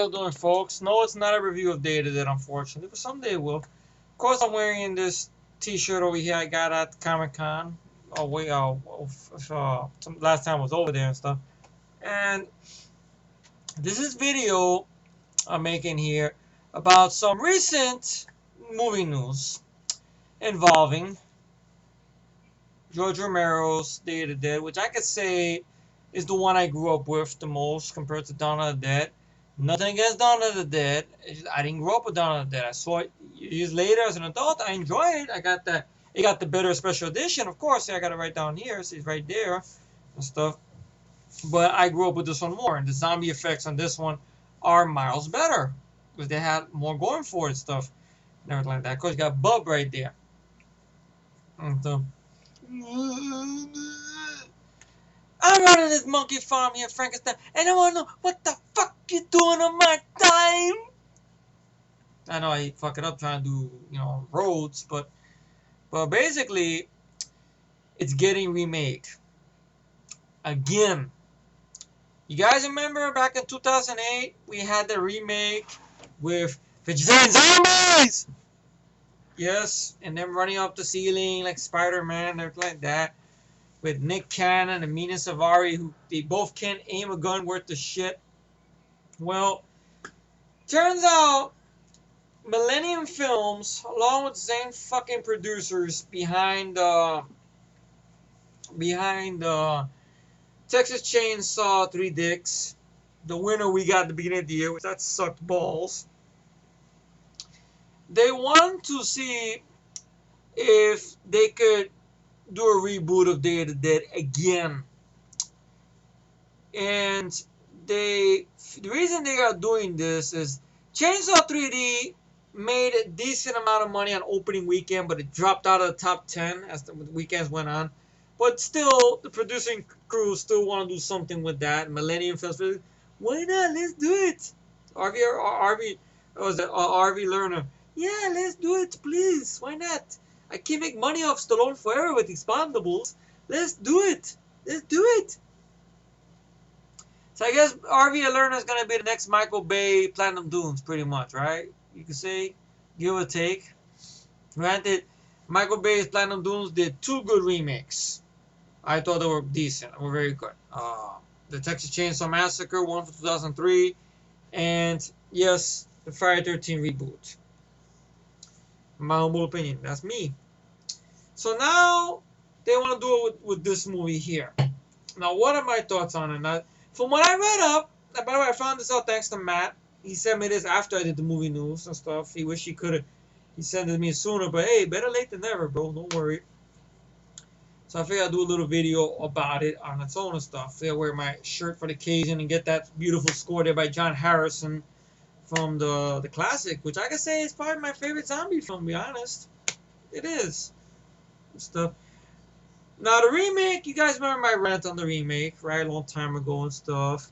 y'all doing, folks? No, it's not a review of Day of the Dead, unfortunately, but someday it will. Of course, I'm wearing this T-shirt over here I got at Comic Con. Oh wait, last time I was over there and stuff. And this is video I'm making here about some recent movie news involving George Romero's Day of the Dead, which I could say is the one I grew up with the most compared to Dawn of the Dead. Nothing against Dawn of the Dead. I didn't grow up with Dawn of the Dead. I saw it years later as an adult. I enjoyed it. I got the It got the better special edition, of course. I got it right down here. See, it's right there and stuff. But I grew up with this one more, and the zombie effects on this one are miles better because they had more going for it and stuff and everything like that. Of course, you got Bub right there. And so, I'm running this monkey farm here, Frankenstein, and I want to know what the fuck you doing on my time? I know I fuck it up trying to do, roads, but basically, it's getting remade. Again. You guys remember back in 2008, we had the remake with Vegetarian Zombies? Yes, and them running up the ceiling like Spider-Man and everything like that. With Nick Cannon and Mina Savari, who they both can't aim a gun worth of shit. Well, turns out Millennium Films, along with the same fucking producers behind Texas Chainsaw 3 Dicks, the winner we got at the beginning of the year, which that sucked balls. They want to see if they could do a reboot of Day of the Dead again. And the reason they are doing this is Chainsaw 3D made a decent amount of money on opening weekend, but it dropped out of the top 10 as the weekends went on. But still, the producing crew still want to do something with that. Millennium Films, why not? Let's do it. RV Lerner. Yeah, let's do it, please. Why not? I can't make money off Stallone forever with Expendables. Let's do it. Let's do it. So I guess RV Lerner is going to be the next Michael Bay Platinum Dunes, pretty much, right? You could say, give or take. Granted, Michael Bay's Platinum Dunes did 2 good remakes. I thought they were decent. They were very good. The Texas Chainsaw Massacre, one from 2003. And, yes, the Friday 13 reboot. In my humble opinion. That's me. So now, they want to do it with this movie here. Now, what are my thoughts on it? Now, from what I read up, by the way, I found this out thanks to Matt. He sent me this after I did the movie news and stuff. He wished he could have. He sent it to me sooner, but hey, better late than never, bro. Don't worry. So I figured I'd do a little video about it on its own and stuff. I'll wear my shirt for the occasion and get that beautiful score there by John Harrison from the classic, which I can say is probably my favorite zombie film, to be honest. It is. And stuff. Now, the remake, you guys remember my rant on the remake, right? A long time ago and stuff.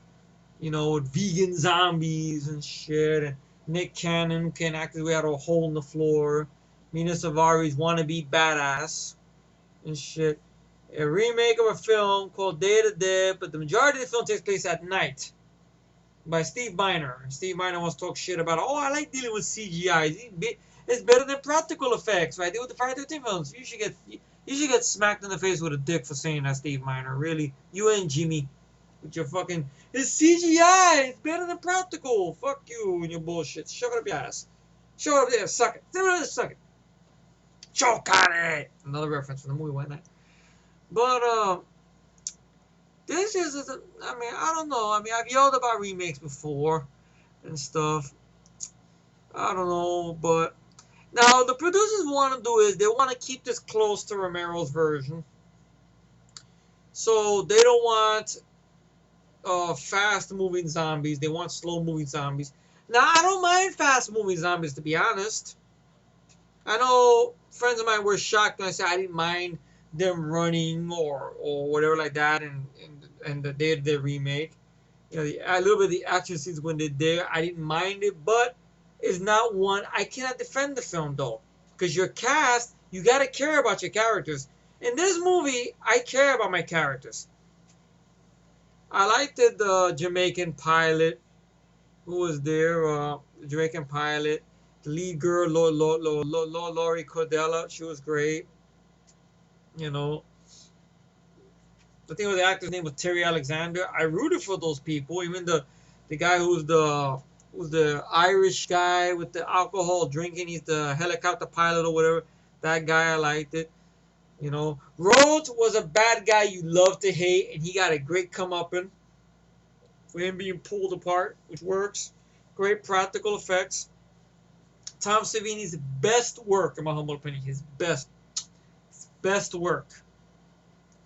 With vegan zombies and shit. And Nick Cannon can act his way out of a hole in the floor. Mina Savari's wannabe badass and shit. A remake of a film called Day of the Dead, but the majority of the film takes place at night. By Steve Miner. Steve Miner wants to talk shit about, I like dealing with CGI. It's better than practical effects, right? They do the Friday 13 films. You should get smacked in the face with a dick for saying that, Steve Miner. Really. You and Jimmy. With your fucking, it's CGI. It's better than practical. Fuck you and your bullshit. Shove it up your ass. Shove it up there. Suck it. Suck it. Choke on it. Another reference from the movie, why not? But, this is, I don't know. I've yelled about remakes before and stuff. I don't know, but now the producers want to do is they want to keep this close to Romero's version. So they don't want fast moving zombies. They want slow moving zombies. Now, I don't mind fast moving zombies, to be honest. I know friends of mine were shocked when I said I didn't mind them running or whatever like that and the Day of the remake. A little bit of the action scenes when they're there, I didn't mind it, but it's not one I cannot defend the film though, because your cast, you gotta care about your characters. In this movie, I care about my characters. I liked the Jamaican pilot. who was there, Jamaican pilot. The lead girl, Laurie Cordella, she was great. You know, I think the actor's name was Terry Alexander. I rooted for those people. Even the guy who's the Irish guy with the alcohol drinking. He's the helicopter pilot or whatever. That guy, I liked it. You know, Rhodes was a bad guy you love to hate, and he got a great comeuppance for him being pulled apart, which works. Great practical effects. Tom Savini's best work, in my humble opinion, his best work.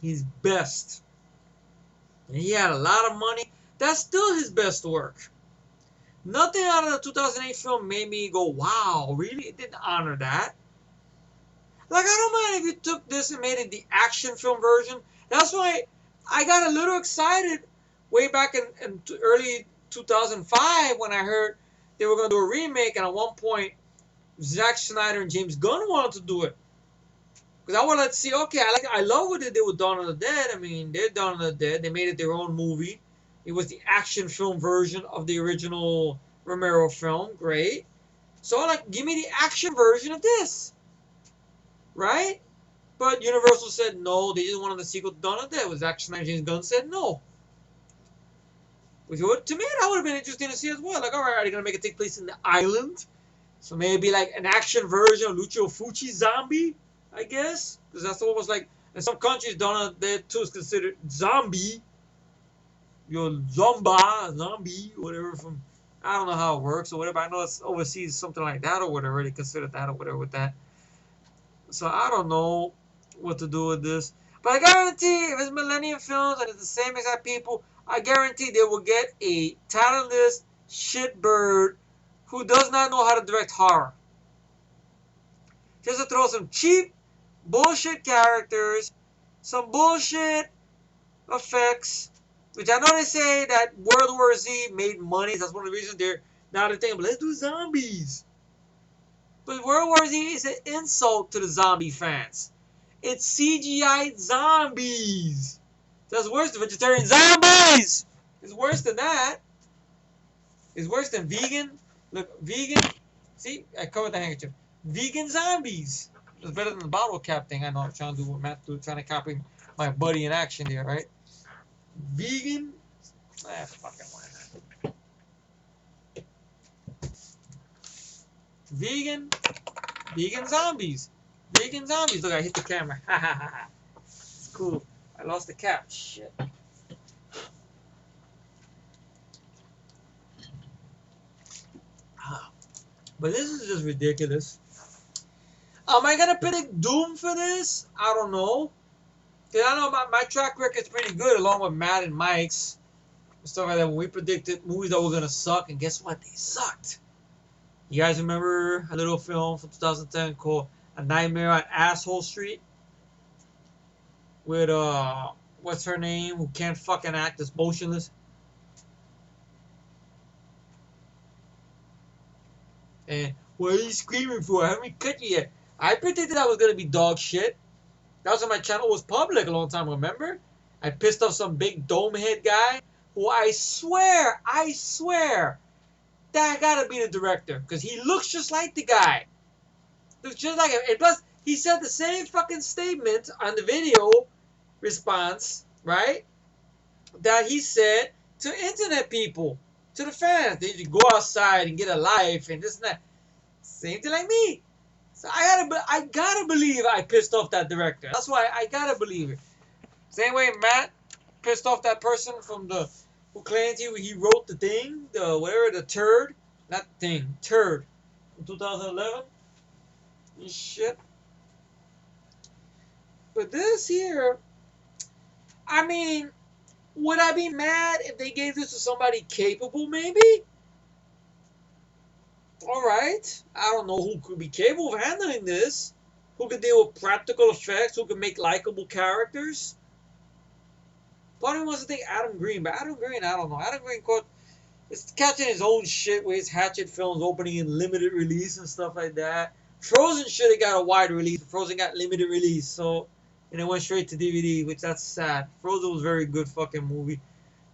He's best. And he had a lot of money. That's still his best work. Nothing out of the 2008 film made me go, wow, really? It didn't honor that. Like, I don't mind if you took this and made it the action film version. That's why I got a little excited way back in early 2005 when I heard they were going to do a remake, and at one point, Zack Snyder and James Gunn wanted to do it. Because I wanted to see, okay, I love what they did with Dawn of the Dead. I mean, they're Dawn of the Dead. They made it their own movie. It was the action film version of the original Romero film. Great. So, like, give me the action version of this. Right? But Universal said no. They just wanted the sequel to Dawn of the Dead. Was Zack Snyder and James Gunn said no. Which would, to me, that would have been interesting to see as well. Like, all right, are they going to make it take place in the island? So maybe like an action version of Lucio Fucci zombie, I guess. Because that's what was like, in some countries, Dawn of the Dead 2 is considered zombie. Your zombie, whatever from, I don't know how it works or whatever. I know it's overseas, something like that or whatever. They consider that or whatever with that. So I don't know what to do with this. But I guarantee if it's Millennium Films and it's the same exact people, I guarantee they will get a talentless shitbird who does not know how to direct horror. Just to throw some cheap bullshit characters, some bullshit effects, which I know they say that World War Z made money. That's one of the reasons they're now they're thinking, let's do zombies. But World War Z is an insult to the zombie fans. It's CGI zombies. That's worse than vegetarian zombies. It's worse than that. It's worse than vegan. Look, vegan. See, I covered the handkerchief. Vegan zombies. It's better than the bottle cap thing. I know I'm trying to do what Matt do, trying to copy my buddy in action there, right? Vegan. Fucking why not? Vegan zombies. Vegan zombies. Look, I hit the camera. Ha ha ha ha. It's cool. I lost the cap. Shit. But this is just ridiculous. Am I gonna predict Doom for this? I don't know. Cause I know my track record is pretty good, along with Matt and Mike's and stuff like that. When we predicted movies that were gonna suck, and guess what? They sucked. You guys remember a little film from 2010 called A Nightmare on Asshole Street? With what's her name? Who can't fucking act, is motionless. And what are you screaming for? I haven't cut you yet. I predicted that was gonna be dog shit. That was when my channel was public a long time ago, remember? I pissed off some big dome head guy who I swear, that gotta be the director. Because he looks just like the guy. Looks just like him. And plus, he said the same fucking statement on the video response, right? That he said to internet people, to the fans. They just go outside and get a life and this and that. Same thing like me. So I gotta believe I pissed off that director. That's why I gotta believe it. Same way Matt pissed off that person from who claims he wrote the thing, the turd, not thing, turd, from 2011 and shit. But this here, I mean, would I be mad if they gave this to somebody capable? Maybe. Alright, I don't know who could be capable of handling this. Who could deal with practical effects, who could make likable characters. Part of me wants to think Adam Green, but Adam Green, I don't know. Adam Green is catching his own shit with his Hatchet films opening in limited release and stuff like that. Frozen should have got a wide release, but Frozen got limited release, so and it went straight to DVD, which that's sad. Frozen was a very good fucking movie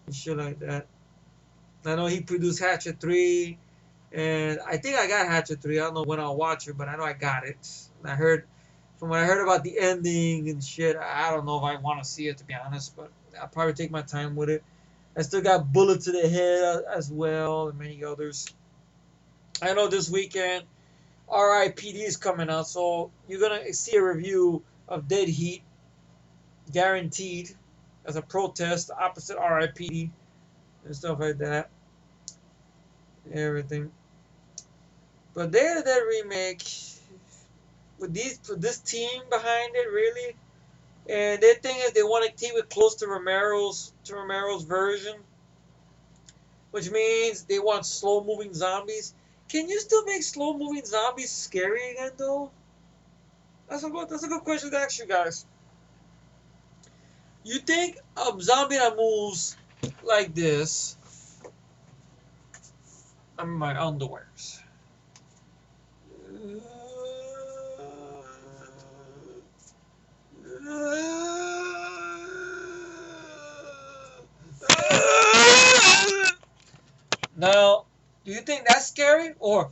and shit like that. I know he produced Hatchet 3, and I think I got Hatchet 3. I don't know when I'll watch it, but I know I got it. And I heard, from what I heard about the ending and shit, I don't know if I want to see it, to be honest, but I'll probably take my time with it. I still got Bullet to the Head as well, and many others. I know this weekend R.I.P.D. is coming out, so you're gonna see a review of Dead Heat, guaranteed, as a protest opposite R.I.P.D. and stuff like that, everything. But Day of the Dead remake, with this team behind it, really, and their thing is they want to keep it close to Romero's version, which means they want slow moving zombies. Can you still make slow moving zombies scary again, though? That's a good question to ask you guys. You think a zombie that moves like this? I'm in my underwears. Now, do you think that's scary or?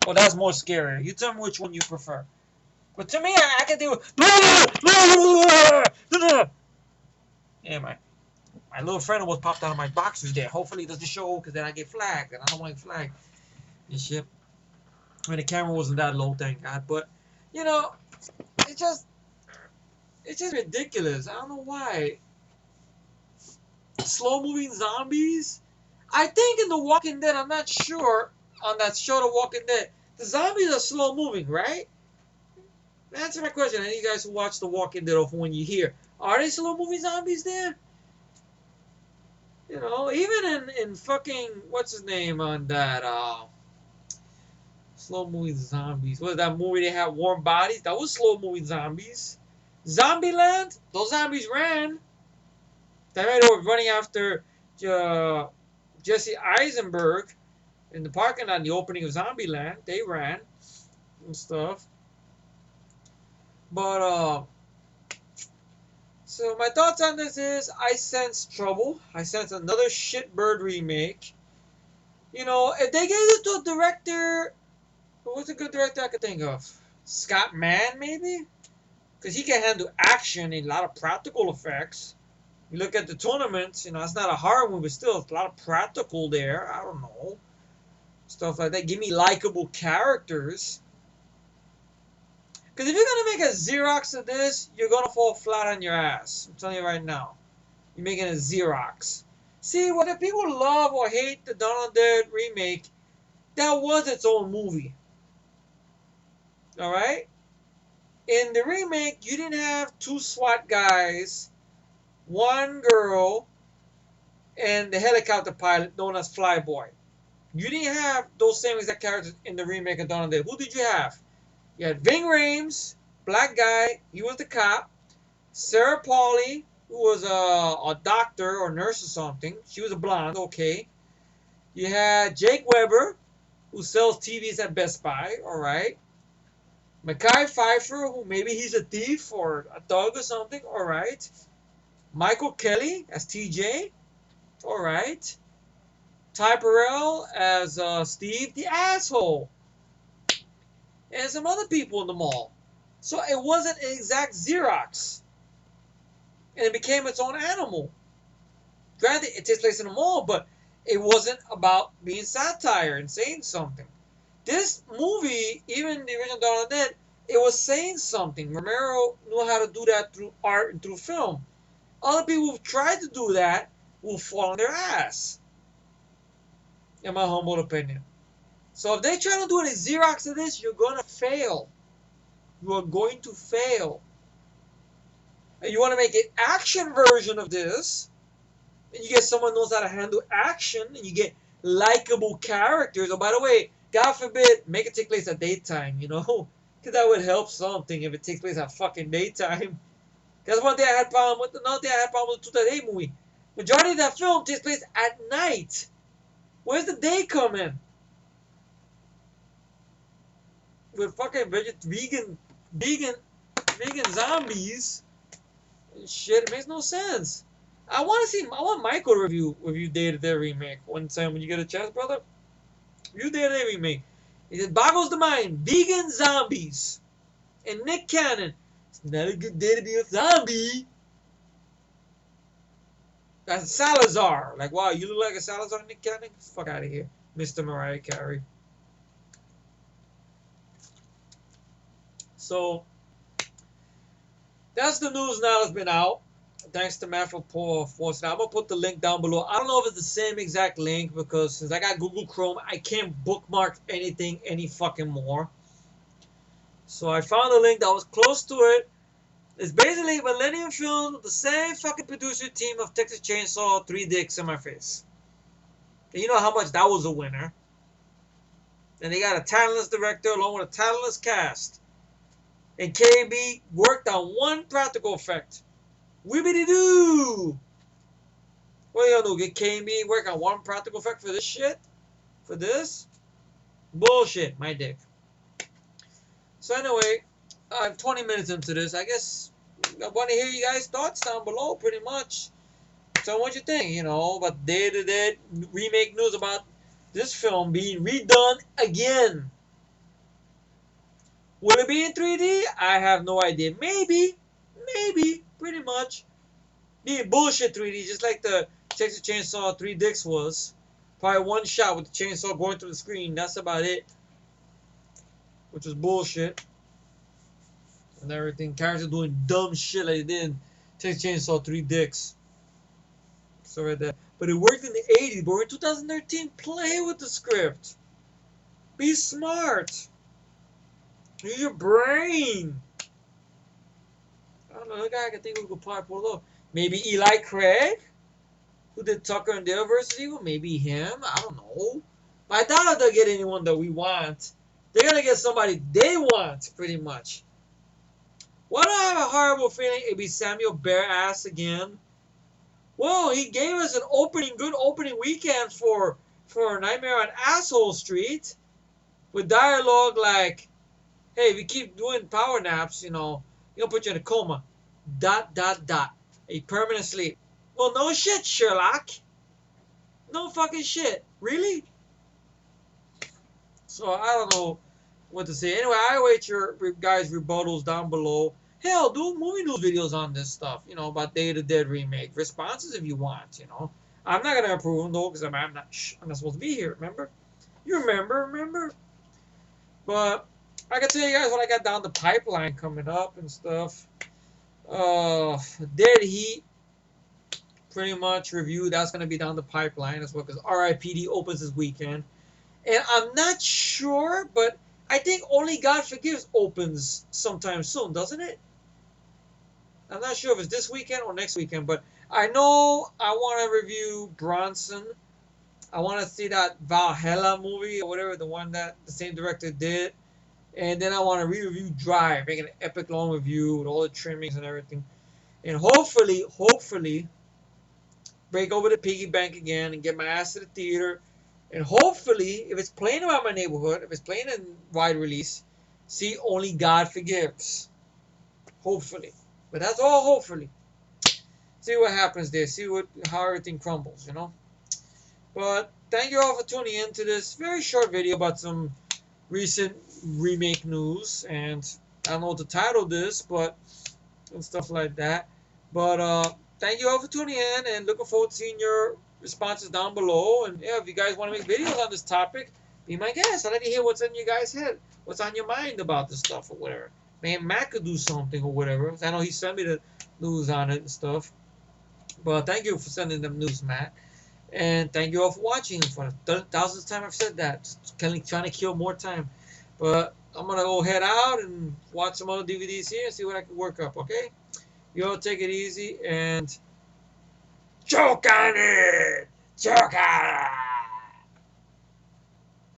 Well, that's more scary. You tell me which one you prefer. But to me, I can do. Yeah, my little friend almost popped out of my boxers there. Hopefully, it doesn't show because then I get flagged, and I don't want to get flagged and shit. I mean, the camera wasn't that low, thank God. But you know, it's just ridiculous. I don't know why. Slow moving zombies. I think in The Walking Dead, I'm not sure on that show, The Walking Dead, the zombies are slow moving, right? Answer my question. Any of you guys who watch The Walking Dead, or from when you hear, are they slow moving zombies there? You know, even in fucking what's his name on that slow moving zombies. What was that movie they had warm bodies? That was slow moving zombies. Zombieland, those zombies ran. They were running after Jesse Eisenberg in the parking lot in the opening of Zombieland. They ran and stuff. But so my thoughts on this is I sense trouble. I sense another shitbird remake. You know, if they gave it to a director, what's a good director I could think of? Scott Mann, maybe? Because he can handle action and a lot of practical effects. You look at the tournaments, you know, it's not a horror movie, but still, it's a lot of practical there. I don't know. Stuff like that. Give me likable characters. Because if you're going to make a Xerox of this, you're going to fall flat on your ass. I'm telling you right now. You're making a Xerox. See, whether people love or hate the Dawn of the Dead remake, that was its own movie. Alright? In the remake, you didn't have two SWAT guys, one girl, and the helicopter pilot known as Flyboy. You didn't have those same exact characters in the remake of Dawn of the Dead. Who did you have? You had Ving Rhames, black guy, he was the cop. Sarah Pauly, who was a doctor or nurse or something. She was a blonde, okay. You had Jake Weber, who sells TVs at Best Buy, alright. Mekhi Phifer, who maybe he's a thief or a thug or something, alright. Michael Kelly as TJ, alright. Ty Burrell as Steve the asshole. And some other people in the mall. So it wasn't an exact Xerox. And it became its own animal. Granted, it takes place in the mall, but it wasn't about being satire and saying something. This movie, even the original Dawn of the Dead, it was saying something. Romero knew how to do that through art and through film. Other people who've tried to do that will fall on their ass. In my humble opinion. So if they try to do a Xerox of this, you're going to fail. You are going to fail. And you want to make an action version of this, and you get someone who knows how to handle action, and you get likable characters. Oh, by the way, God forbid, make it take place at daytime, you know? Because that would help something if it takes place at fucking daytime. That's one thing I had problem with. Another thing I had problem with the 2008 movie. Majority of that film takes place at night. Where's the day come in? With fucking vegan zombies Shit, it makes no sense. I want Michael review Day to Day remake one time when you get a chance, brother. Review Day to Day remake. It boggles the mind. Vegan zombies and Nick Cannon. It's not a good day to be a zombie. That's Salazar. Like, wow, you look like a Salazar, Nick Cannon? Fuck out of here, Mr. Mariah Carey. So that's the news now that's been out. Thanks to Matt for forcing. I'm gonna put the link down below. I don't know if it's the same exact link because since I got Google Chrome, I can't bookmark anything any fucking more. So I found a link that was close to it. It's basically Millennium Films, the same fucking producer team of Texas Chainsaw, Three Dicks in My Face. And you know how much that was a winner. And they got a talentless director along with a talentless cast. And KB worked on one practical effect. Wibbity doo! What are you gonna do? Get KB work on one practical effect for this shit? For this? Bullshit, my dick. So anyway, I'm 20 minutes into this. I guess I want to hear you guys' thoughts down below, pretty much. So what you think, you know, about Day to Day remake news about this film being redone again. Will it be in 3D? I have no idea. Maybe, pretty much. Being bullshit 3D, just like the Texas Chainsaw 3 Dicks was. Probably one shot with the chainsaw going through the screen. That's about it. Which was bullshit. And everything. Characters doing dumb shit like they did in Texas Chainsaw 3 Dicks. So right there. But it worked in the 80s. But we're in 2013. Play with the script. Be smart. Use your brain. I don't know. The guy I can think who could probably pull off. Maybe Eli Craig, who did Tucker and Dale vs. Evil. Maybe him. I don't know. But I doubt they'll get anyone that we want. They're gonna get somebody they want, pretty much. Why do I have a horrible feeling it'd be Samuel Bear-ass again? Well, he gave us an good opening weekend for Nightmare on Asshole Street, with dialogue like, "Hey, if you keep doing power naps, you know, he'll put you in a coma. ... A permanent sleep." Well, no shit, Sherlock. No fucking shit. Really? So I don't know what to say. Anyway, I await your guys' rebuttals down below. Hell, do movie news videos on this stuff, you know, about Day of the Dead remake. Responses if you want, you know. I'm not gonna approve them though, because I'm not supposed to be here. Remember? You remember? But I can tell you guys what I got down the pipeline coming up and stuff. Dead Heat, pretty much review. That's gonna be down the pipeline as well, because RIPD opens this weekend. And I'm not sure, but I think Only God Forgives opens sometime soon, doesn't it? I'm not sure if it's this weekend or next weekend, but I know I want to review Bronson. I want to see that Valhalla movie or whatever, the one that the same director did. And then I want to re-review Drive, make an epic long review with all the trimmings and everything. And hopefully, break over the piggy bank again and get my ass to the theater. And hopefully, if it's playing around my neighborhood, if it's playing in wide release, see Only God Forgives. Hopefully. But that's all hopefully. See what happens there. See how everything crumbles, you know. But thank you all for tuning in to this very short video about some recent remake news. And I don't know what to title this, but and stuff like that. But thank you all for tuning in and looking forward to seeing your responses down below. And yeah, if you guys want to make videos on this topic, be my guest. I'd like to hear what's in your guys' head, what's on your mind about this stuff or whatever. Man, Matt could do something or whatever. I know he sent me the news on it and stuff. But thank you for sending them news, Matt. And thank you all for watching. For the thousandth time I've said that. Just trying to kill more time. But I'm going to go head out and watch some other DVDs here and see what I can work up, okay? You all take it easy and choke on it! Choke on it!